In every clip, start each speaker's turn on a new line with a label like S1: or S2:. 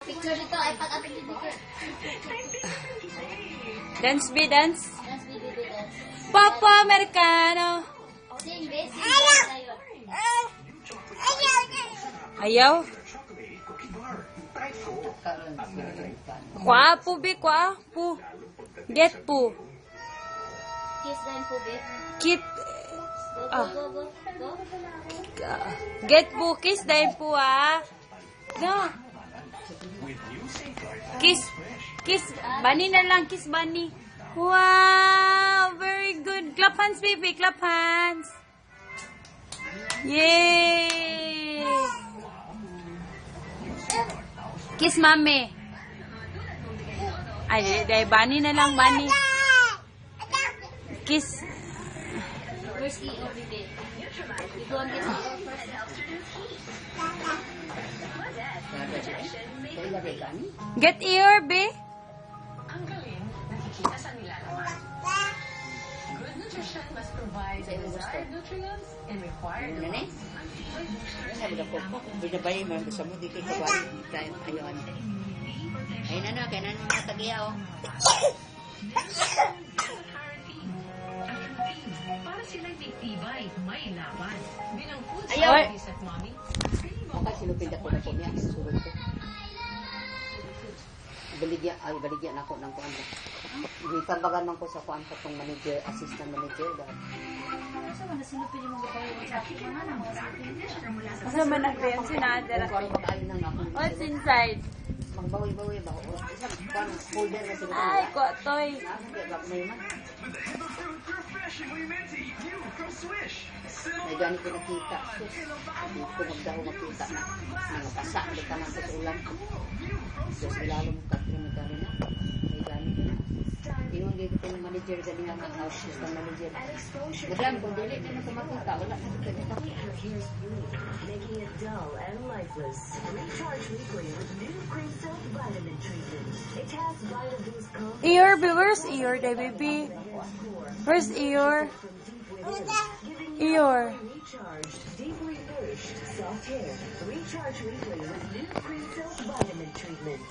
S1: Picture dito, ay pag-apit dito.
S2: Dance, be dance.
S1: Dance, baby, dance.
S2: Papa Americano.
S1: Sing, be, sing.
S2: Ayaw? Kwa, po, be, kwa, po. Get, po.
S1: Kiss them po, be.
S2: Kit.
S1: Go, go, go, go.
S2: Get, po. Kiss dahil po, ah. No. Kiss. Kiss. Bunny na lang. Kiss, bunny. Wow! Very good. Clap hands, baby. Clap hands. Yay! Kiss, mami. Ay, dahil bunny na lang, bunny. Kiss.
S1: Where's EO, baby? You go and kiss EO first.
S2: Get ear, be.
S3: Ang galing, nakikita sa nilalaman. Good nutrition must provide the desired nutrients and required amounts.
S4: Sabi na po, binabay mo sa mo, di kayo kawali. Ayun. Ayun na, kaya na mga tagiya, oh.
S3: Para silang titibay, may laban. Bilang food
S4: Ayaw!
S3: scientist at mommy,
S4: Okay, sinupid ako na po niya. Surod ko. Baligyan ako ng kuwan. Itambagan man ko sa kuwan ko itong manager, assistant manager.
S2: Ano man nag-rin sinadara?
S4: Kung ano mag-ayon ng ako.
S2: What's inside?
S4: Magbawi-bawi ba? O, isang kuwan, folder na sila.
S2: Ay, kotoy.
S4: May gani ko nakita. Hindi ko magdaho makita na. Nangapasa, hindi ka man sa ulam. Diyos ilalong katrin na gani na. May gani ko na. Iwan gaya ko ng manager, gani nga ang assistant manager. Madam, kung dili na ko makita, wala na ko kita.
S5: Making it dull and lifeless. Recharge weekly with new Crystal Vitamin Treatment. It has Vitamin Coat
S2: Ear, be. Where's ear, the baby? Where's ear? Ear.
S5: recharged, deeply nourished, soft hair. Recharge weekly with new Crystal Vitamin Treatment.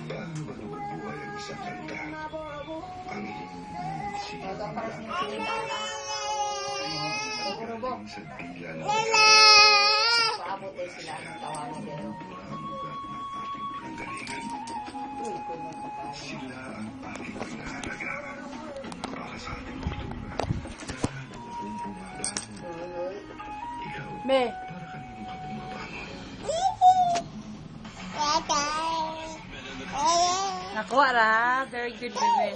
S6: Paano ba nabubuhay ang isang kanta? Ang sa tila ng
S4: Paabot ay sila ng tawanan nila.
S6: ugat ng ating pinanggalingan. Sila ang ating pinahalagaan para sa ating kultura. Kung pumalas, ikaw,
S2: Be.
S6: para kanino ka bumabangon?
S2: Nakuha ra. Very good, baby.